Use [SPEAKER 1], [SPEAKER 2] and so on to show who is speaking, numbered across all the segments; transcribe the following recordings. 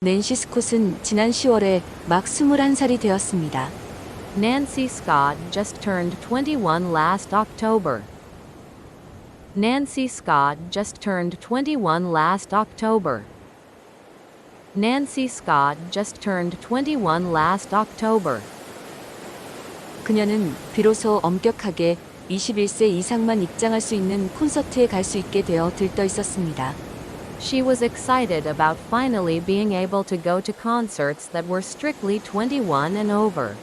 [SPEAKER 1] 낸시 스콧은 지난 10월에 막 21살이 되었습니다.
[SPEAKER 2] Nancy Scott just turned 21 last October. Nancy Scott just turned 21 last October. Nancy Scott just turned 21 last October.
[SPEAKER 1] 그녀는 비로소 엄격하게 21세 이상만 입장할 수 있는 콘서트에 갈 수 있게 되어 들떠 있었습니다.
[SPEAKER 2] She was excited about finally being able to go to concerts that were strictly 21 and over.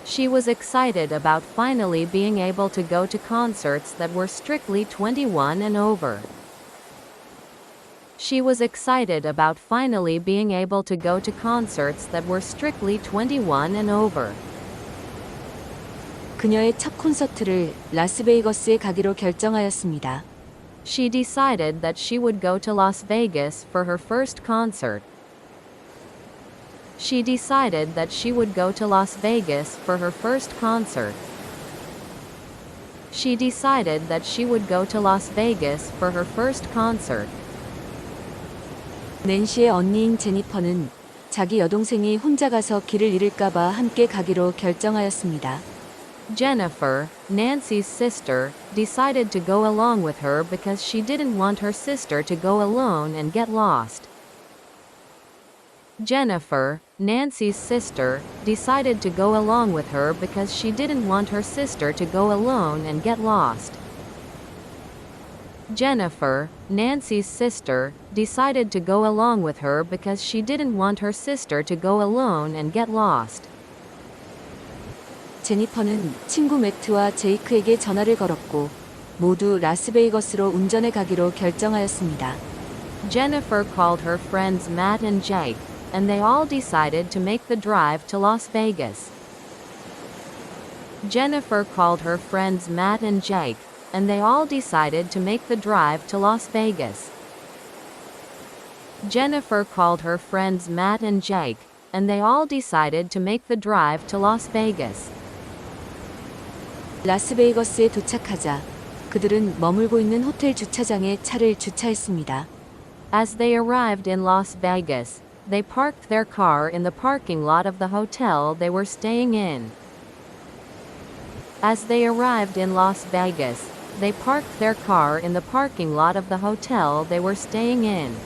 [SPEAKER 2] She was excited about finally being able to go to concerts that were strictly 21 and over. She was excited about finally being able to go to concerts that were strictly 21 and over.
[SPEAKER 1] 그녀의 첫 콘서트를 라스베이거스에 가기로 결정하였습니다.
[SPEAKER 2] She decided that she would go to Las Vegas for her first concert. She decided that she would go to Las Vegas for her first concert. She decided that she would go to Las Vegas for her first concert.
[SPEAKER 1] 낸시의 언니인 제니퍼는 자기 여동생이 혼자 가서 길을 잃을까봐 함께 가기로 결정하였습니다.
[SPEAKER 2] Jennifer, Nancy's sister, decided to go along with her because she didn't want her sister to go alone and get lost. Jennifer, Nancy's sister, decided to go along with her because she didn't want her sister to go alone and get lost. Jennifer, Nancy's sister, decided to go along with her because she didn't want her sister to go alone and get lost.
[SPEAKER 1] 제니퍼는 친구 매트와 제이크에게 전화를 걸었고 모두 라스베이거스로 운전해 가기로 결정하였습니다.
[SPEAKER 2] Jennifer called her friends Matt and Jake, and they all decided to make the drive to Las Vegas. Jennifer called her friends Matt and Jake, and they all decided to make the drive to Las Vegas. Jennifer called her friends Matt and Jake, and they all decided to make the drive to Las Vegas.
[SPEAKER 1] 라스베이거스에 도착하자 그들은 머물고 있는 호텔 주차장에 차를 주차했습니다.
[SPEAKER 2] As they arrived in Las Vegas, they parked their car in the parking lot of the hotel they were staying in. As they arrived in Las Vegas, they parked their car in the parking lot of the hotel they were staying in.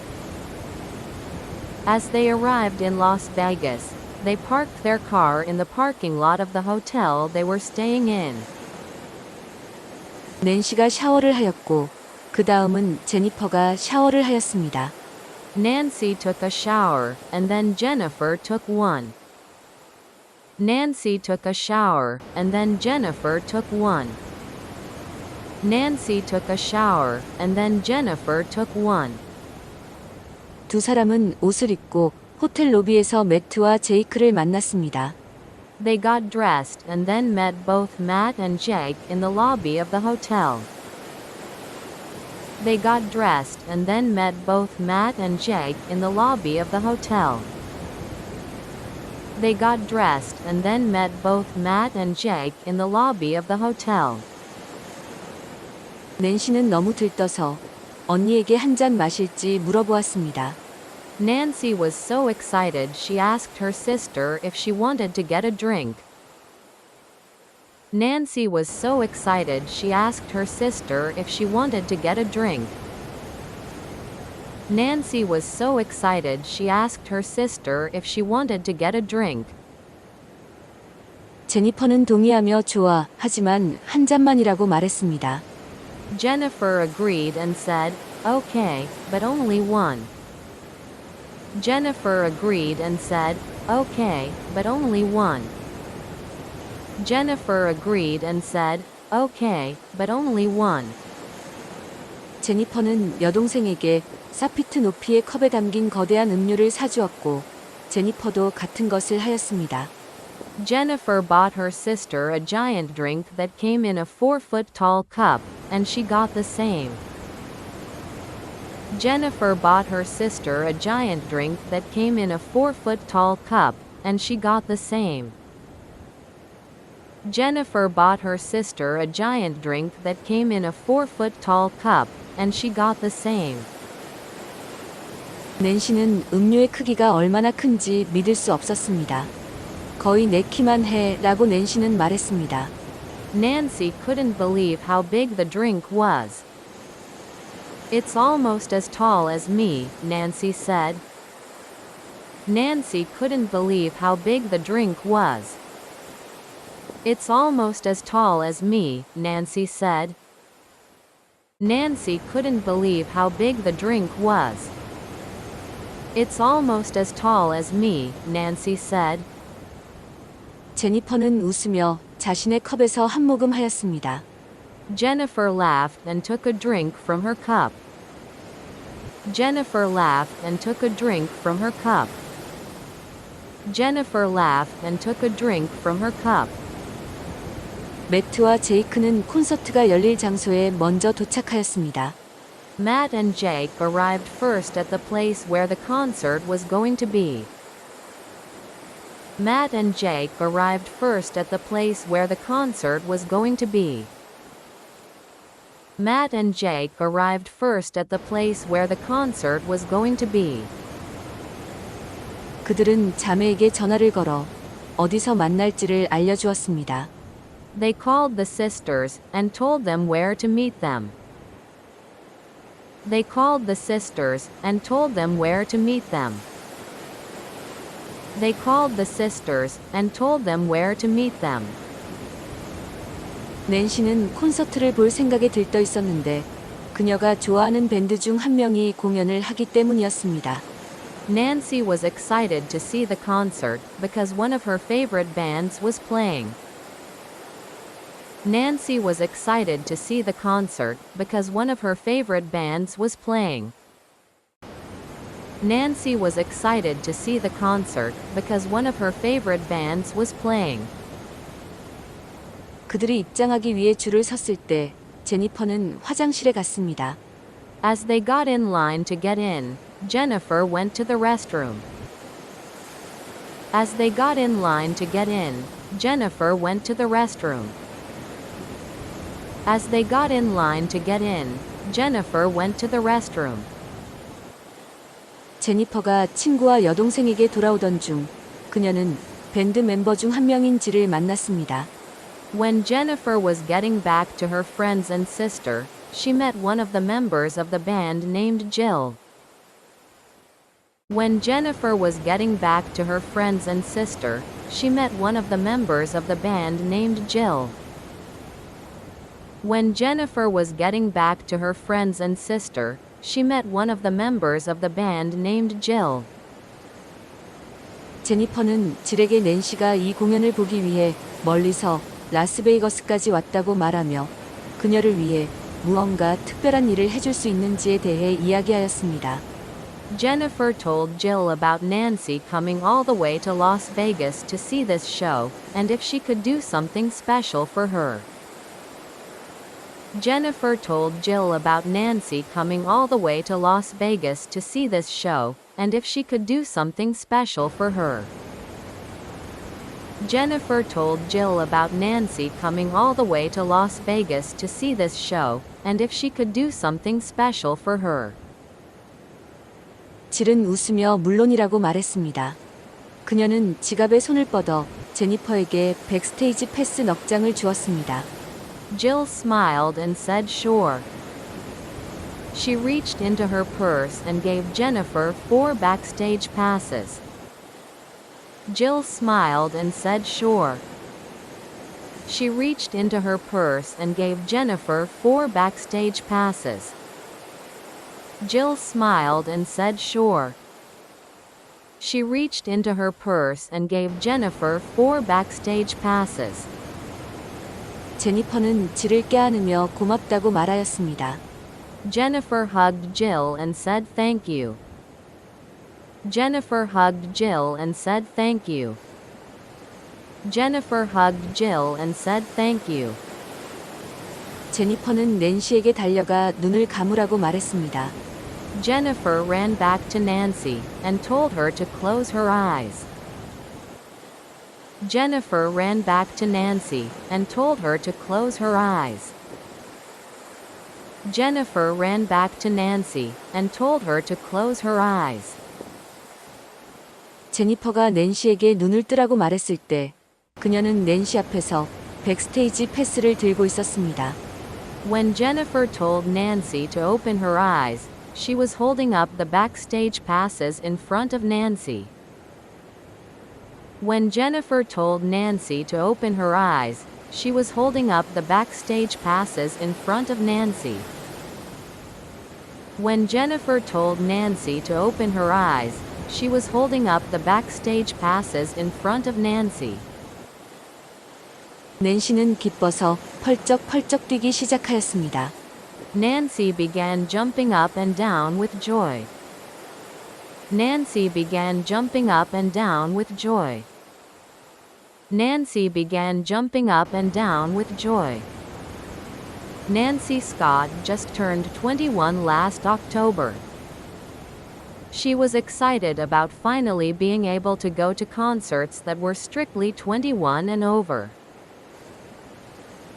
[SPEAKER 2] As they arrived in Las Vegas, they parked their car in the parking lot of the hotel they were staying in.
[SPEAKER 1] 낸시가 샤워를 하였고 그 다음은 제니퍼가 샤워를 하였습니다.
[SPEAKER 2] Nancy took a shower, and then Jennifer took one. Nancy took a shower, and then Jennifer took one. Nancy took a shower, and then Jennifer took one.
[SPEAKER 1] 두 사람은 옷을 입고 호텔 로비에서 매트와 제이크를 만났습니다.
[SPEAKER 2] They got dressed and then met both Matt and Jake in the lobby of the hotel. They got dressed and then met both Matt and Jake in the lobby of the hotel. They got dressed and then met both Matt and Jake in the lobby of the hotel.
[SPEAKER 1] 낸시는 너무 들떠서 언니에게 한 잔 마실지 물어보았습니다.
[SPEAKER 2] Nancy was so excited she asked her sister if she wanted to get a drink. Nancy was so excited she asked her sister if she wanted to get a drink. Nancy was so excited she asked her sister if she wanted to get a drink.
[SPEAKER 1] 제니퍼는 동의하며 좋아, 하지만 한 잔만이라고 말했습니다.
[SPEAKER 2] Jennifer agreed and said, okay, but only one. Jennifer agreed and said, okay, but only one. Jennifer agreed and said, okay, but only one.
[SPEAKER 1] 제니퍼는 여동생에게 사피트 높이의 컵에 담긴 거대한 음료를 사주었고 제니퍼도 같은 것을 하였습니다.
[SPEAKER 2] Jennifer bought her sister a giant drink that came in a 4-foot tall cup, and she got the same. Jennifer bought her sister a giant drink that came in a 4-foot tall cup, and she got the same. Jennifer bought her sister a giant drink that came in a 4-foot tall cup, and she got the same.
[SPEAKER 1] 낸시는 음료의 크기가 얼마나 큰지 믿을 수 없었습니다. 거의 내 키만 해 라고 낸시는 말했습니다.
[SPEAKER 2] Nancy couldn't believe how big the drink was. It's almost as tall as me, Nancy said. Nancy couldn't believe how big the drink was. It's almost as tall as me, Nancy said. Nancy couldn't believe how big the drink was. It's almost as tall as me, Nancy said.
[SPEAKER 1] 제니퍼는 웃으며 자신의 컵에서 한 모금 하였습니다.
[SPEAKER 2] Jennifer laughed and took a drink from her cup. Jennifer laughed and took a drink from her cup. Jennifer laughed and took a drink from her cup.
[SPEAKER 1] 매트와 제이크는 콘서트가 열릴 장소에 먼저 도착하였습니다.
[SPEAKER 2] Matt and Jake arrived first at the place where the concert was going to be. Matt and Jake arrived first at the place where the concert was going to be. Matt and Jake arrived first at the place where the concert was going to be.
[SPEAKER 1] 그들은 자매에게 전화를 걸어 어디서 만날지를 알려주었습니다.
[SPEAKER 2] They called the sisters and told them where to meet them. They called the sisters and told them where to meet them. They called the sisters and told them where to meet them.
[SPEAKER 1] 낸시는 콘서트를 볼 생각에 들떠 있었는데 그녀가 좋아하는 밴드 중 한 명이 공연을 하기 때문이었습니다.
[SPEAKER 2] Nancy was excited to see the concert because one of her favorite bands was playing. Nancy was excited to see the concert because one of her favorite bands was playing. Nancy was excited to see the concert because one of her favorite bands was playing.
[SPEAKER 1] 그들이 입장하기 위해 줄을 섰을 때 제니퍼는 화장실에 갔습니다.
[SPEAKER 2] As they got in line to get in, Jennifer went to the restroom. As they got in line to get in, Jennifer went to the restroom. As they got in line to get in, Jennifer went to the restroom.
[SPEAKER 1] 제니퍼가 친구와 여동생에게 돌아오던 중 그녀는 밴드 멤버 중 한 명인 지를 만났습니다.
[SPEAKER 2] When Jennifer was getting back to her friends and sister, she met one of the members of the band named Jill. When Jennifer was getting back to her friends and sister, she met one of the members of the band named Jill. When Jennifer was getting back to her friends and sister, she met one of the members of the band named Jill.
[SPEAKER 1] 제니퍼는 질에게 낸시가 이 공연을 보기 위해 멀리서 라스베이거스까지 왔다고 말하며 그녀를 위해 무언가 특별한 일을 해줄 수 있는지에 대해 이야기하였습니다.
[SPEAKER 2] Jennifer told Jill about Nancy coming all the way to Las Vegas to see this show, and if she could do something special for her. Jennifer told Jill about Nancy coming all the way to Las Vegas to see this show, and if she could do something special for her. Jennifer told Jill about Nancy coming all the way to Las Vegas to see this show, and if she could do something special for her.
[SPEAKER 1] 질은 웃으며 물론이라고 말했습니다. 그녀는 지갑에 손을 뻗어 제니퍼에게 백스테이지 패스 넉 장을 주었습니다.
[SPEAKER 2] Jill smiled and said sure. She reached into her purse and gave Jennifer 4 backstage passes. Jill smiled and said sure. She reached into her purse and gave Jennifer 4 backstage passes. Jill smiled and said sure. She reached into her purse and gave Jennifer 4 backstage passes.
[SPEAKER 1] 제니퍼는 질을 껴안으며 고맙다고 말하였습니다.
[SPEAKER 2] Jennifer hugged Jill and said thank you. Jennifer hugged Jill and said thank you. Jennifer hugged Jill and said thank you.
[SPEAKER 1] 제니퍼는 낸시에게 달려가 눈을 감으라고 말했습니다.
[SPEAKER 2] Jennifer ran back to Nancy and told her to close her eyes. Jennifer ran back to Nancy and told her to close her eyes. Jennifer ran back to Nancy and told her to close her eyes.
[SPEAKER 1] 제니퍼가 낸시에게 눈을 뜨라고 말했을 때 그녀는 낸시 앞에서 백스테이지 패스를 들고 있었습니다.
[SPEAKER 2] When Jennifer told Nancy to open her eyes, she was holding up the backstage passes in front of Nancy. When Jennifer told Nancy to open her eyes, she was holding up the backstage passes in front of Nancy. When Jennifer told Nancy to open her eyes, she was holding up the backstage passes in front of Nancy.
[SPEAKER 1] 낸시는 기뻐서 펄쩍펄쩍 뛰기 시작하였습니다.
[SPEAKER 2] Nancy began jumping up and down with joy. Nancy began jumping up and down with joy. Nancy began jumping up and down with joy. Nancy Scott just turned 21 last October. She was excited about finally being able to go to concerts that were strictly 21 and over.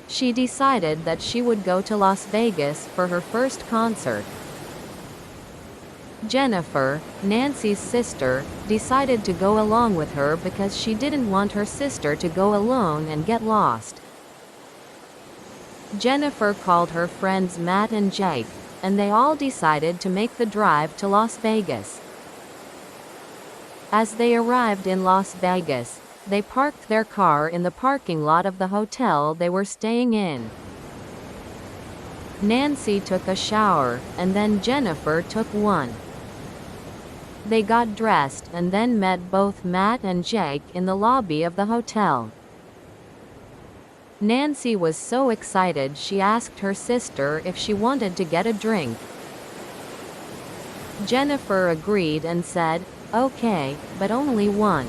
[SPEAKER 2] She decided that she would go to Las Vegas for her first concert. Jennifer, Nancy's sister, decided to go along with her because she didn't want her sister to go alone and get lost. Jennifer called her friends Matt and Jake, and they all decided to make the drive to Las Vegas. As they arrived in Las Vegas, they parked their car in the parking lot of the hotel they were staying in. Nancy took a shower, and then Jennifer took one. They got dressed and then met both Matt and Jake in the lobby of the hotel. Nancy was so excited she asked her sister if she wanted to get a drink. Jennifer agreed and said, "Okay, but only one."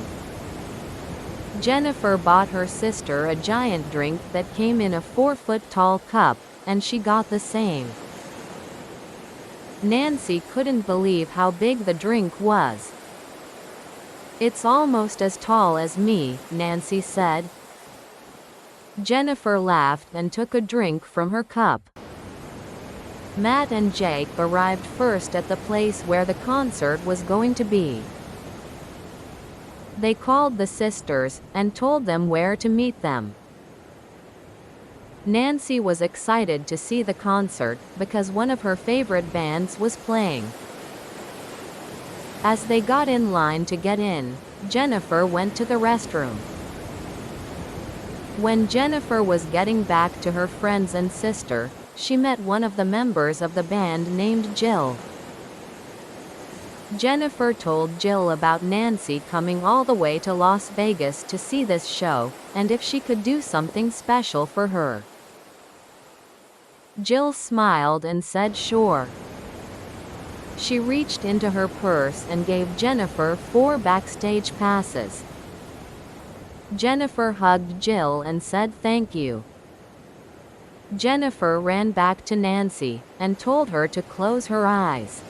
[SPEAKER 2] Jennifer bought her sister a giant drink that came in a 4-foot-tall cup, and she got the same. Nancy couldn't believe how big the drink was. "It's almost as tall as me," Nancy said. Jennifer laughed and took a drink from her cup. Matt and Jake arrived first at the place where the concert was going to be. They called the sisters and told them where to meet them. Nancy was excited to see the concert because one of her favorite bands was playing. As they got in line to get in, Jennifer went to the restroom. When Jennifer was getting back to her friends and sister, she met one of the members of the band named Jill. Jennifer told Jill about Nancy coming all the way to Las Vegas to see this show, and if she could do something special for her. Jill smiled and said sure. She reached into her purse and gave Jennifer 4 backstage passes. Jennifer hugged Jill and said thank you. Jennifer ran back to Nancy and told her to close her eyes.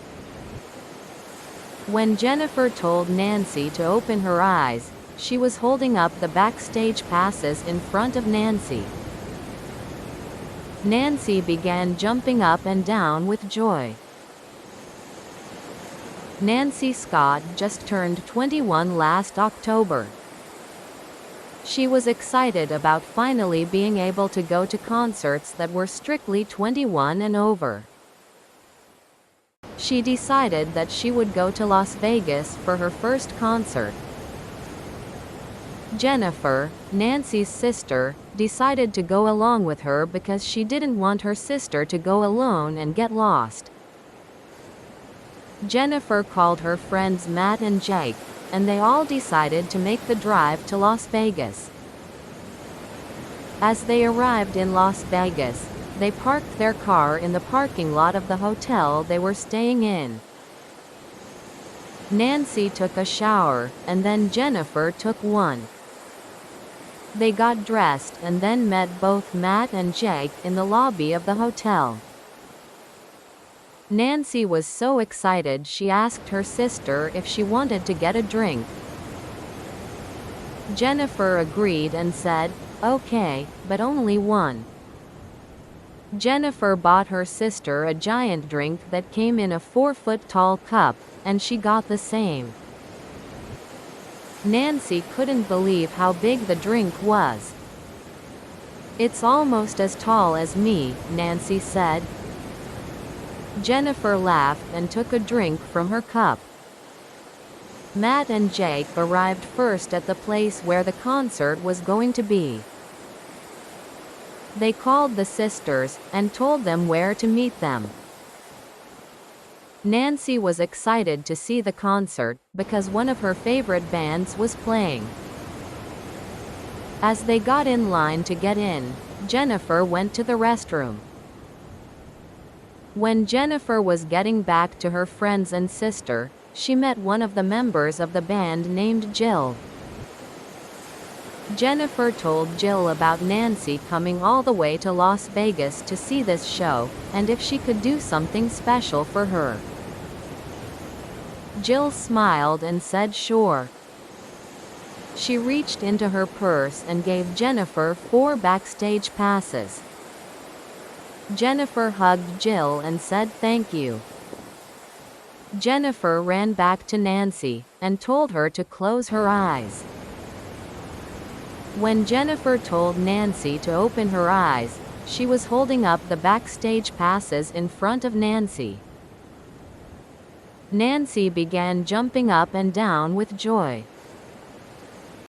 [SPEAKER 2] When Jennifer told Nancy to open her eyes, she was holding up the backstage passes in front of Nancy. Nancy began jumping up and down with joy. Nancy Scott just turned 21 last October. She was excited about finally being able to go to concerts that were strictly 21 and over. She decided that she would go to Las Vegas for her first concert. Jennifer, Nancy's sister, decided to go along with her because she didn't want her sister to go alone and get lost. Jennifer called her friends Matt and Jake, and they all decided to make the drive to Las Vegas. As they arrived in Las Vegas, they parked their car in the parking lot of the hotel they were staying in. Nancy took a shower, and then Jennifer took one. They got dressed and then met both Matt and Jake in the lobby of the hotel. Nancy was so excited she asked her sister if she wanted to get a drink. Jennifer agreed and said, "Okay, but only one." Jennifer bought her sister a giant drink that came in a 4-foot-tall cup, and she got the same. Nancy couldn't believe how big the drink was. "It's almost as tall as me," Nancy said. Jennifer laughed and took a drink from her cup. Matt and Jake arrived first at the place where the concert was going to be. They called the sisters and told them where to meet them. Nancy was excited to see the concert because one of her favorite bands was playing. As they got in line to get in, Jennifer went to the restroom. When Jennifer was getting back to her friends and sister, she met one of the members of the band named Jill. Jennifer told Jill about Nancy coming all the way to Las Vegas to see this show, and if she could do something special for her. Jill smiled and said sure. She reached into her purse and gave Jennifer 4 backstage passes. Jennifer hugged Jill and said thank you. Jennifer ran back to Nancy and told her to close her eyes. When Jennifer told Nancy to open her eyes, she was holding up the backstage passes in front of Nancy. Nancy began jumping up and down with joy.